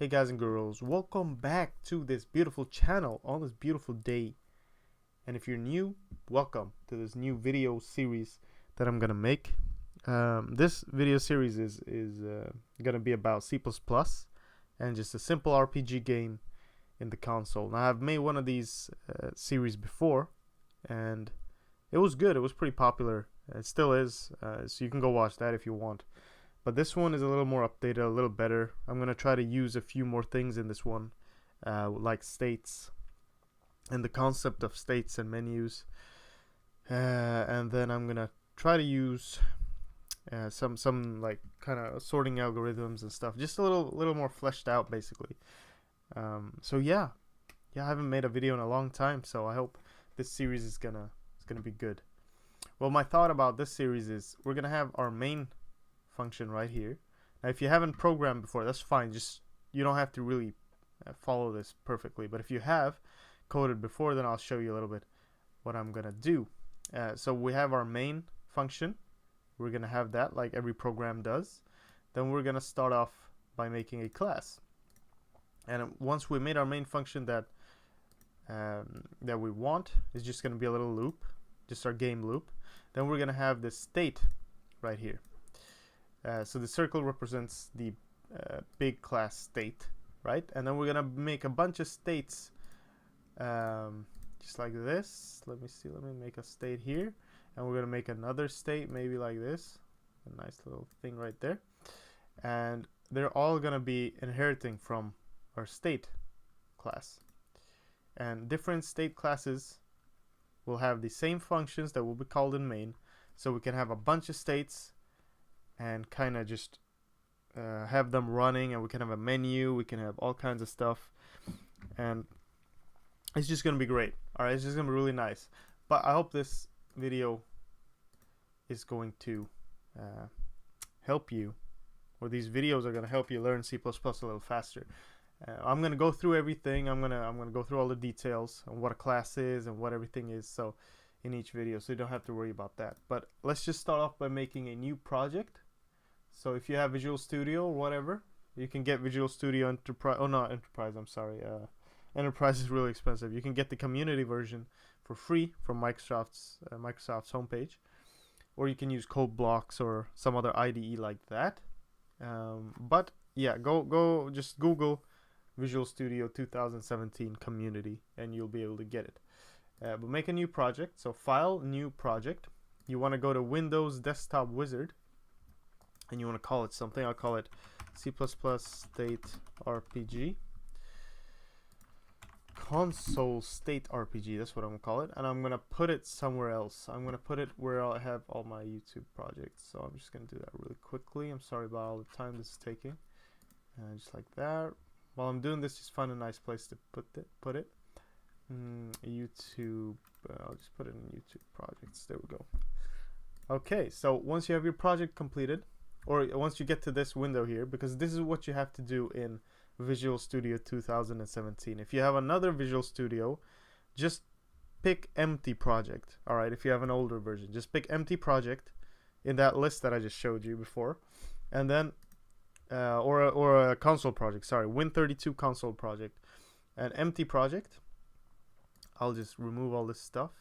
Hey guys and girls, welcome back to this beautiful channel on this beautiful day. And if you're new, welcome to this new video series that I'm gonna make. This video series is gonna be about C++ and just a simple RPG game in the console. Now I've made one of these series before, and it was good. It was pretty popular. It still is, so you can go watch that if you want. But this one is a little more updated, a little better. I'm going to try to use a few more things in this one, like states and the concept of states and menus. And then I'm going to try to use some like kind of sorting algorithms and stuff. Just a little more fleshed out, basically. So yeah, I haven't made a video in a long time, so I hope this series is gonna be good. Well, my thought about this series is we're going to have our main function right here. Now if you haven't programmed before, that's fine, just you don't have to really follow this perfectly, but if you have coded before, then I'll show you a little bit what I'm gonna do. So we have our main function. We're gonna have that like every program does. Then we're gonna start off by making a class, and once we made our main function that we want, it's just gonna be a little loop, just our game loop. Then we're gonna have this state right here. So the circle represents the big class state, right? And then we're gonna make a bunch of states, just like this. Let me make a state here, and we're gonna make another state maybe like this, a nice little thing right there. And they're all gonna be inheriting from our state class. And different state classes will have the same functions that will be called in main, so we can have a bunch of states and kind of just have them running, and we can have a menu, we can have all kinds of stuff, and it's just gonna be great. Alright, it's just gonna be really nice. But I hope this video is going to help you, or these videos are gonna help you learn C++ a little faster. I'm gonna go through everything. I'm gonna go through all the details on what a class is and what everything is, so in each video, so you don't have to worry about that. But let's just start off by making a new project. So if you have Visual Studio or whatever, you can get Visual Studio Enterprise. Oh, not Enterprise, I'm sorry. Enterprise is really expensive. You can get the community version for free from Microsoft's homepage, or you can use code blocks or some other IDE like that. But yeah, go just Google Visual Studio 2017 community and you'll be able to get it. But make a new project. So File, New Project. You want to go to Windows Desktop Wizard, and you want to call it something. I'll call it C++ State RPG. Console State RPG, that's what I'm going to call it. And I'm going to put it somewhere else. I'm going to put it where I have all my YouTube projects. So I'm just going to do that really quickly. I'm sorry about all the time this is taking. Just like that. While I'm doing this, just find a nice place to put it. YouTube, I'll just put it in YouTube projects. There we go. Okay, so once you have your project completed, or once you get to this window here, because this is what you have to do in Visual Studio 2017. If you have another Visual Studio, just pick empty project. Alright, if you have an older version, just pick empty project in that list that I just showed you before, and then or a console project, sorry, Win32 console project, an empty project. I'll just remove all this stuff,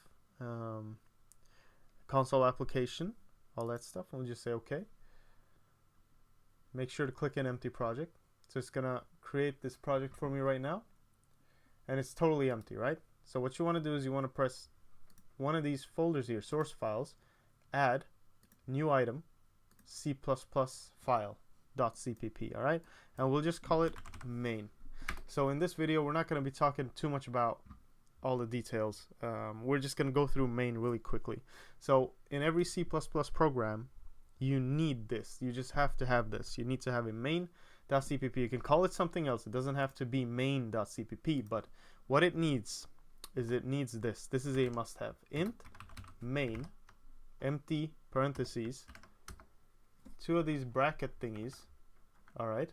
console application, all that stuff, and we'll just say okay. Make sure to click an empty project. So it's gonna create this project for me right now, and it's totally empty, right? So what you want to do is you want to press one of these folders here, source files, add new item, C++ file.cpp, all right? And we'll just call it main. So in this video, we're not going to be talking too much about all the details. We're just going to go through main really quickly. So in every C++ program, you need this. You just have to have this. You need to have a main.cpp. You can call it something else. It doesn't have to be main.cpp, but what it needs is it needs this. This is a must-have. Int main, empty parentheses, two of these bracket thingies, all right,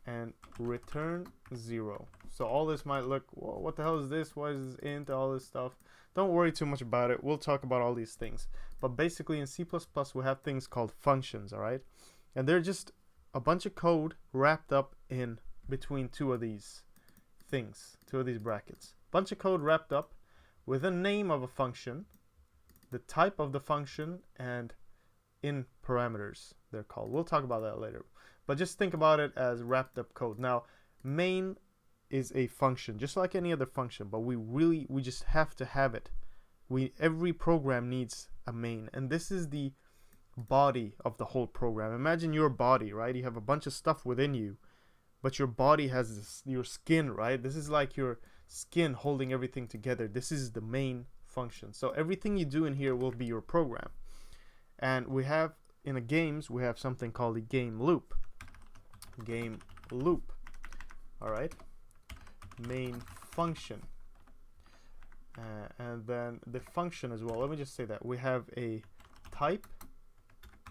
and return 0. So all this might look, well, what the hell is this? Why is this int? All this stuff. Don't worry too much about it. We'll talk about all these things. But basically in C++ we have things called functions, all right? And they're just a bunch of code wrapped up in between two of these things, two of these brackets. Bunch of code wrapped up with a name of a function, the type of the function, and in parameters they're called. We'll talk about that later, but just think about it as wrapped up code. Now main is a function just like any other function, but we just have to have it. Every program needs a main, and this is the body of the whole program. Imagine your body, right? You have a bunch of stuff within you, but your body has this, your skin, right? This is like your skin holding everything together. This is the main function. So everything you do in here will be your program. And we have in the games, we have something called a game loop. Game loop. All right. Main function. And then the function as well. Let me just say that we have a type,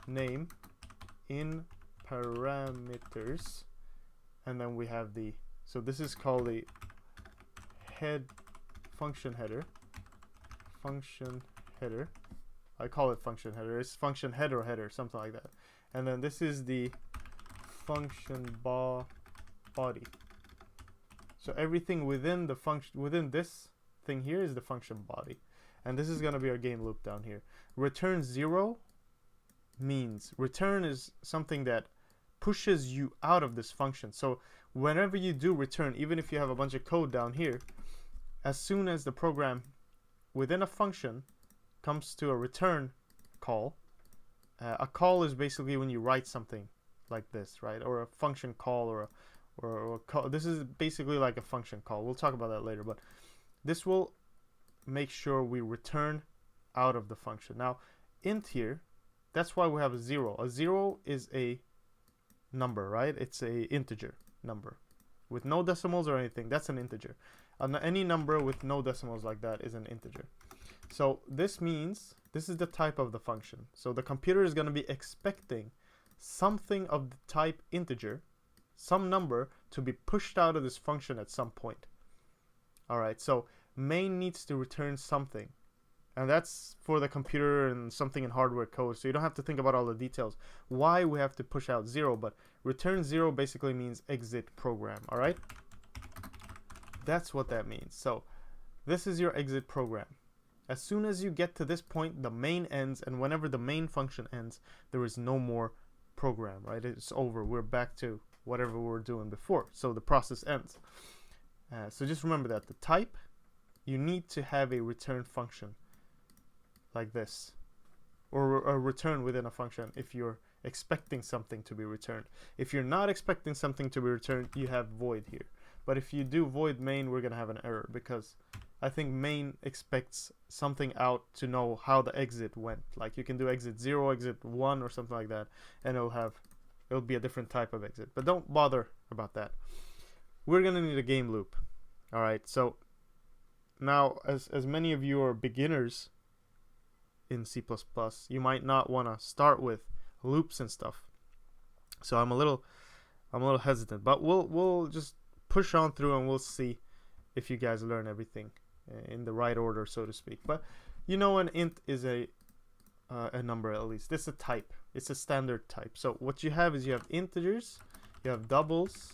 name, in parameters, and then we have the, so this is called a head function header. Function header. I call it function header. It's function head or header, something like that. And then this is the function body. So everything within the function, within this thing here is the function body. And this is going to be our game loop down here. Return 0 means return is something that pushes you out of this function. So whenever you do return, even if you have a bunch of code down here, as soon as the program within a function comes to a return call, a call is basically when you write something like this, right? Or a function call, or call. This is basically like a function call. We'll talk about that later, but this will make sure we return out of the function. Now int here, that's why we have a 0. A 0 is a number, right? It's a integer number with no decimals or anything. That's an integer. Any number with no decimals like that is an integer. So this means this is the type of the function. So the computer is going to be expecting something of the type integer, some number, to be pushed out of this function at some point. All right, so main needs to return something, and that's for the computer and something in hardware code, so you don't have to think about all the details why we have to push out 0, but return 0 basically means exit program. All right, that's what that means. So this is your exit program. As soon as you get to this point, the main ends, and whenever the main function ends, there is no more program, right? It's over. We're back to whatever we were doing before, so the process ends. So just remember that the type, you need to have a return function like this, or a return within a function if you're expecting something to be returned. If you're not expecting something to be returned, you have void here. But if you do void main, we're gonna have an error, because I think main expects something out to know how the exit went. Like you can do exit 0, exit 1, or something like that, and it'll be a different type of exit. But don't bother about that. We're gonna need a game loop. All right, so now as many of you are beginners in C++, you might not want to start with loops and stuff. So I'm a little hesitant, but we'll just push on through and we'll see if you guys learn everything in the right order, so to speak. But you know, an int is a number, at least. This is a type. It's a standard type. So what you have is you have integers, you have doubles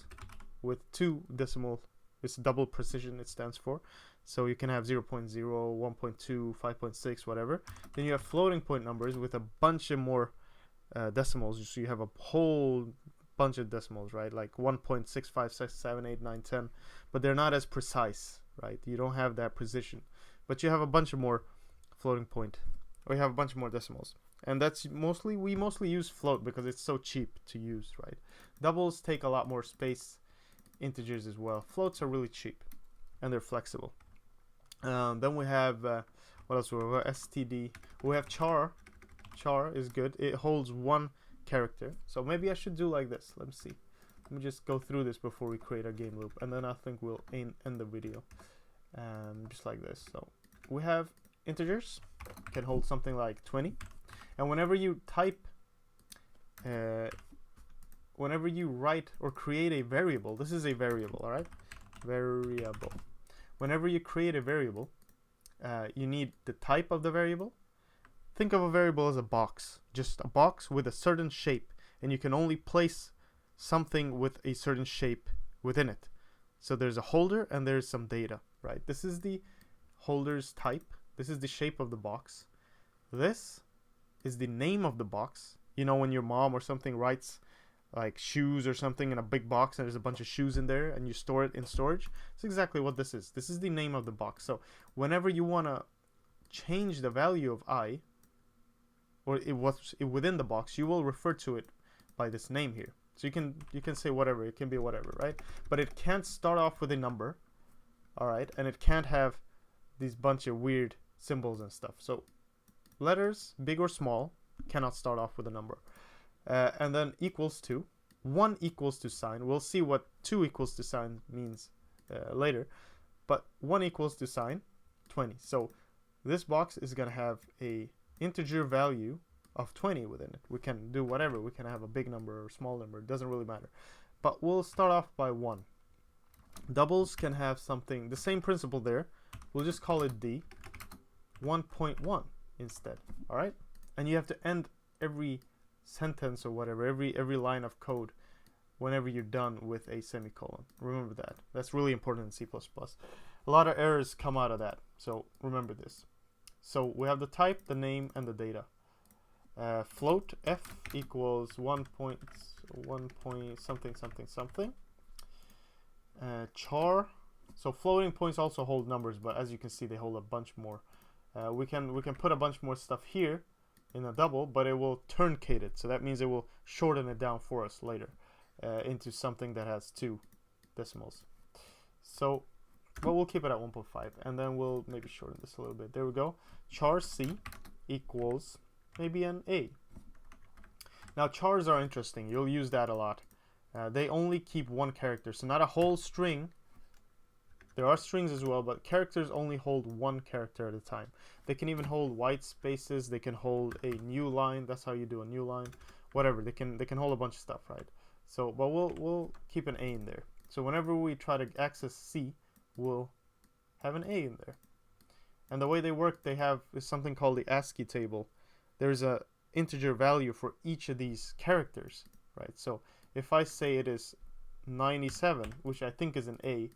with 2 decimal. It's double precision it stands for. So you can have 0.0, 1.2, 5.6, whatever. Then you have floating point numbers with a bunch of more decimals. So you have a whole bunch of decimals, right? Like 1.65, 6, 7, 8, 9, 10. But they're not as precise, right? You don't have that precision. But you have a bunch of more floating point, or you have a bunch of more decimals. And that's we mostly use float because it's so cheap to use, right? Doubles take a lot more space. Integers as well. Floats are really cheap and they're flexible. Then we have what else? We have std. We have char. Char is good. It holds 1 character. So maybe I should do like this. Let me see. Let me just go through this before we create our game loop, and then I think we'll end the video. Just like this. So we have integers, can hold something like 20, and whenever you type, whenever you write or create a variable, this is a variable, all right? Variable. Whenever you create a variable, you need the type of the variable. Think of a variable as a box, just a box with a certain shape, and you can only place something with a certain shape within it. So there's a holder and there's some data, right? This is the holder's type. This is the shape of the box. This is the name of the box. You know, when your mom or something writes like shoes or something in a big box and there's a bunch of shoes in there and you store it in storage, it's exactly what this is. This is the name of the box. So whenever you want to change the value of I, or it was within the box, you will refer to it by this name here. So you can say whatever, it can be whatever, right? But it can't start off with a number, all right? And it can't have these bunch of weird symbols and stuff. So letters, big or small, cannot start off with a number. And then equals to, 1 equals to sign. We'll see what 2 equals to sign means later. But 1 equals to sign, 20. So this box is going to have a integer value of 20 within it. We can do whatever. We can have a big number or a small number. It doesn't really matter. But we'll start off by 1. Doubles can have something, the same principle there. We'll just call it D, 1.1 instead. All right? And you have to end every sentence or whatever, every line of code whenever you're done with a semicolon. Remember that. That's really important in C++. A lot of errors come out of that. So remember this. So we have the type, the name, and the data. Float f equals 1.1 point something something something. Char. So floating points also hold numbers, but as you can see, they hold a bunch more. We can put a bunch more stuff here in a double, but it will truncate it. So that means it will shorten it down for us later into something that has 2 decimals. So, but we'll keep it at 1.5, and then we'll maybe shorten this a little bit. There we go. Char C equals maybe an A. Now chars are interesting. You'll use that a lot. They only keep 1 character, so not a whole string. There are strings as well, but characters only hold 1 character at a time. They can even hold white spaces. They can hold a new line. That's how you do a new line. Whatever. They can hold a bunch of stuff, right? So, but we'll keep an A in there. So whenever we try to access C, we'll have an A in there. And the way they work, they have is something called the Ascii table. There's a integer value for each of these characters, right? So if I say it is 97, which I think is an A,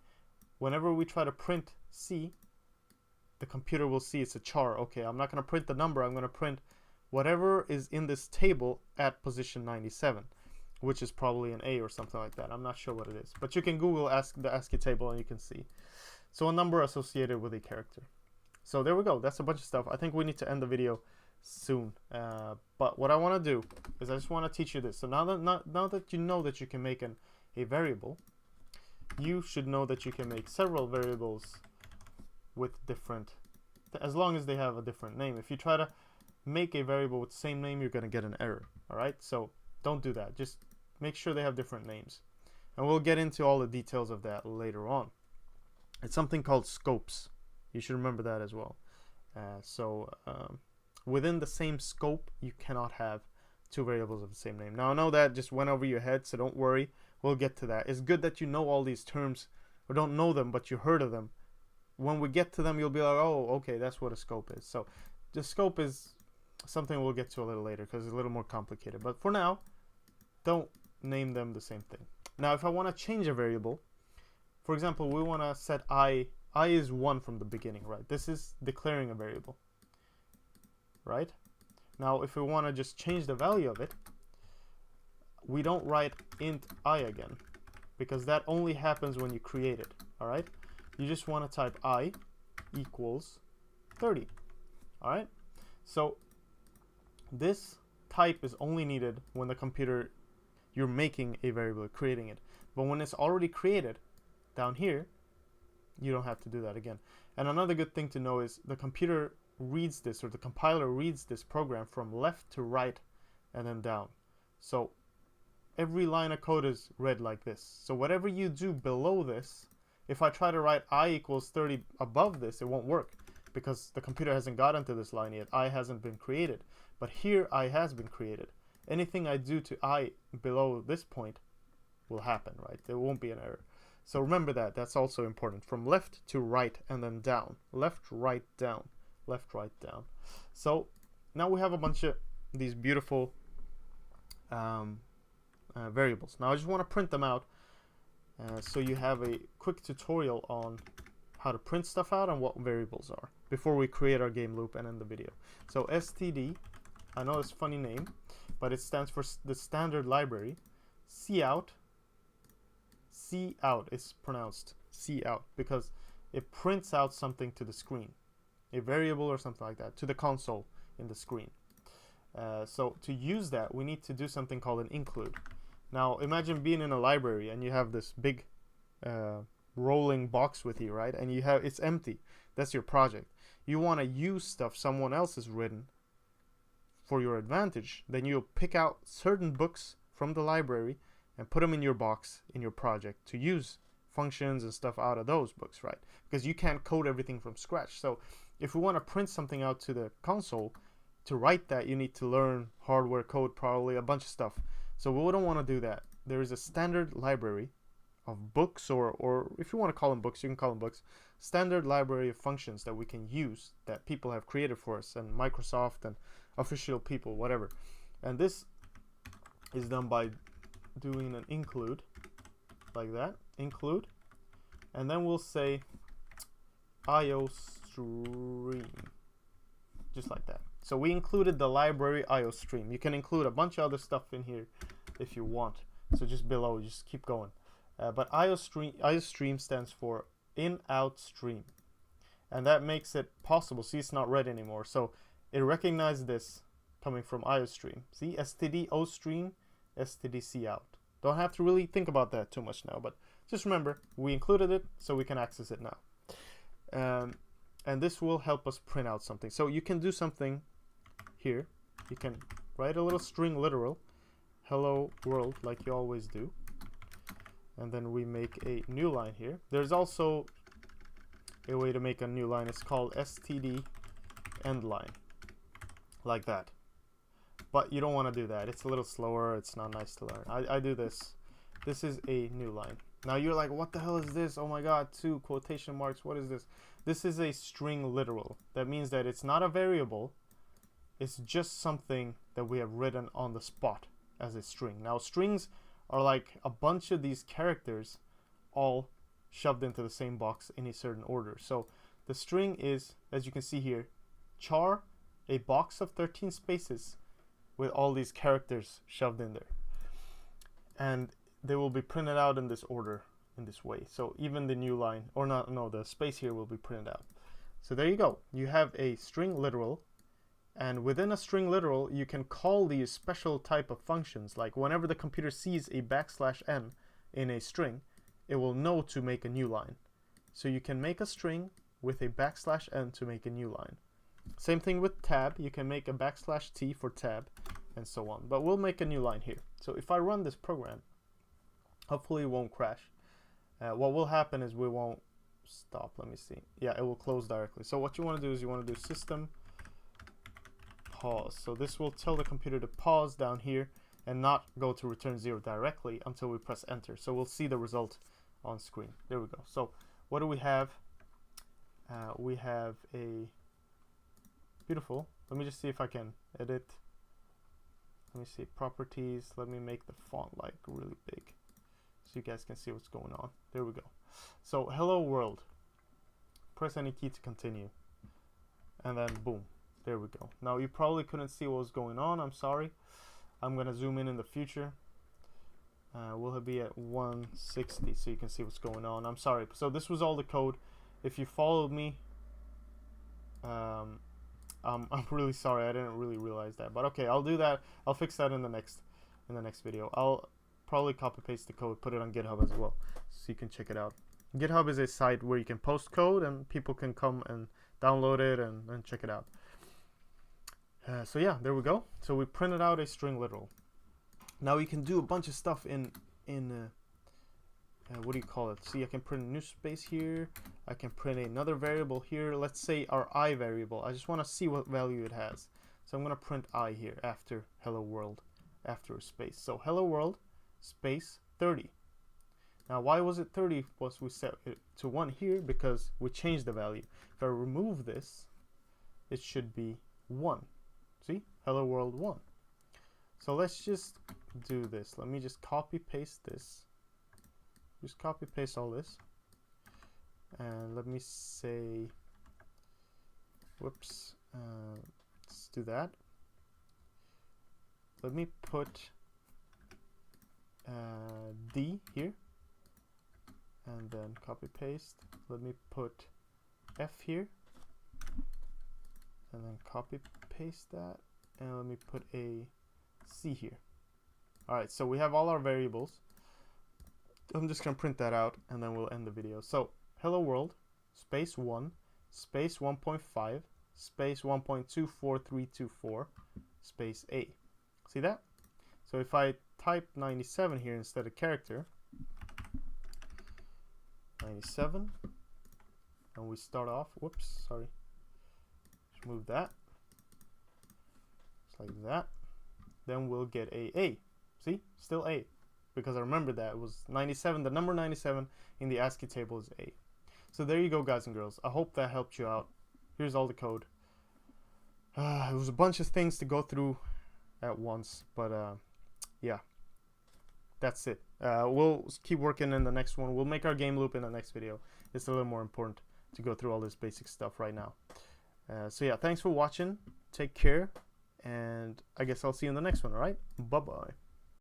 whenever we try to print C, the computer will see it's a char. Okay, I'm not going to print the number. I'm going to print whatever is in this table at position 97, which is probably an A or something like that. I'm not sure what it is. But you can Google the Ascii table and you can see. So a number associated with a character. So there we go. That's a bunch of stuff. I think we need to end the video soon. But what I want to do is I just want to teach you this. So now that you know that you can make a variable, you should know that you can make several variables with different, as long as they have a different name. If you try to make a variable with the same name, you're going to get an error. All right, so don't do that. Just make sure they have different names, and we'll get into all the details of that later on. It's something called scopes. You should remember that as well. Within the same scope, you cannot have 2 variables of the same name. Now I know that just went over your head, so don't worry. We'll get to that. It's good that you know all these terms, or don't know them, but you heard of them. When we get to them, you'll be like, oh, okay, that's what a scope is. So the scope is something we'll get to a little later because it's a little more complicated. But for now, don't name them the same thing. Now, if I want to change a variable, for example, we want to set I is 1 from the beginning, right? This is declaring a variable, right? Now, if we want to just change the value of it, we don't write int I again, because that only happens when you create it, all right? You just want to type I equals 30, all right? So this type is only needed when the computer, you're making a variable, creating it. But when it's already created, down here, you don't have to do that again. And another good thing to know is the computer reads this, or the compiler reads this program from left to right and then down. So every line of code is read like this. So whatever you do below this, if I try to write I equals 30 above this, it won't work because the computer hasn't gotten to this line yet. I hasn't been created. But here I has been created. Anything I do to I below this point will happen, right? There won't be an error. So remember that. That's also important. From left to right and then down. Left, right, down. Left, right, down. So now we have a bunch of these beautiful variables. Now I just want to print them out So you have a quick tutorial on how to print stuff out and what variables are before we create our game loop and end the video. So std, I know it's a funny name, but it stands for the standard library. Cout is pronounced cout because it prints out something to the screen, a variable or something like that, to the console in the screen. So to use that, we need to do something called an include. Now imagine being in a library and you have this big rolling box with you, right? And it's empty. That's your project. You want to use stuff someone else has written for your advantage. Then you'll pick out certain books from the library and put them in your box in your project to use functions and stuff out of those books, right? Because you can't code everything from scratch. So if we want to print something out to the console, to write that you need to learn hardware code, probably a bunch of stuff. So we don't want to do that. There is a standard library of books, or if you want to call them books, you can call them books. Standard library of functions that we can use that people have created for us, and Microsoft and official people, whatever. And this is done by doing an include, like that, include, and then we'll say IOStream, just like that. So we included the library IOStream. You can include a bunch of other stuff in here if you want. So just below, just keep going. But IOStream stands for in-out stream, and that makes it possible. See, it's not red anymore, so it recognizes this coming from IOStream. See, std ostream, std cout. Don't have to really think about that too much now, but just remember we included it so we can access it now. And this will help us print out something. So you can do something here. You can write a little string literal, hello world, like you always do. And then we make a new line here. There's also a way to make a new line. It's called std end line, like that. But you don't want to do that. It's a little slower. It's not nice to learn. I do this. This is a new line. Now you're like, what the hell is this? Oh my god, 2 quotation marks. What is this? This is a string literal. That means that it's not a variable. It's just something that we have written on the spot as a string. Now strings are like a bunch of these characters all shoved into the same box in a certain order. So the string is, as you can see here, char, a box of 13 spaces with all these characters shoved in there. And they will be printed out in this order, in this way. So even the new line, or not, no, the space here will be printed out. So there you go. You have a string literal, and within a string literal, you can call these special type of functions. Like whenever the computer sees a \n in a string, it will know to make a new line. So you can make a string with a \n to make a new line. Same thing with tab. You can make a \t for tab, and so on. But we'll make a new line here. So if I run this program, hopefully it won't crash. What will happen is we won't stop. Let me see. Yeah, it will close directly. So what you want to do is you want to do system pause. So this will tell the computer to pause down here and not go to return 0 directly until we press enter. So we'll see the result on screen. There we go. So what do we have? We have a beautiful. Let me just see if I can edit. Let me see properties. Let me make the font like really big so you guys can see what's going on. There we go. So hello world. Press any key to continue. And then boom. There we go. Now you probably couldn't see what was going on. I'm sorry. I'm gonna zoom in the future. We'll be at 160 so you can see what's going on. I'm sorry. So this was all the code. If you followed me, I'm really sorry. I didn't really realize that. But okay, I'll do that. I'll fix that in the next video. I'll probably copy paste the code, put it on GitHub as well, so you can check it out. GitHub is a site where you can post code and people can come and download it and check it out. So yeah, there we go. So we printed out a string literal. Now you can do a bunch of stuff in what do you call it? See, I can print a new space here. I can print another variable here. Let's say our I variable. I just want to see what value it has. So I'm going to print I here after hello world, after a space. So hello world space 30. Now why was it 30? Was we set it to 1 here because we changed the value. If I remove this, it should be 1. See, hello world 1. So let's just do this. Let me just copy paste this just copy paste all this, and let me say, whoops, let's do that. Let me put D here, and then copy paste. Let me put F here, and then copy paste that, and let me put a C here. Alright, so we have all our variables. I'm just gonna print that out and then we'll end the video. So hello world space 1 space 1.5 space 1.24324 space A. See that? So if I type 97 here instead of character, 97, and we start off, whoops, sorry, just move that, just like that, then we'll get a. See, still A, because I remember that it was 97, the number 97 in the ASCII table is A. So there you go, guys and girls. I hope that helped you out. Here's all the code. It was a bunch of things to go through at once, but yeah, that's it. We'll keep working in the next one. We'll make our game loop in the next video. It's a little more important to go through all this basic stuff right now. So yeah, thanks for watching. Take care, and I guess I'll see you in the next one. All right, bye bye.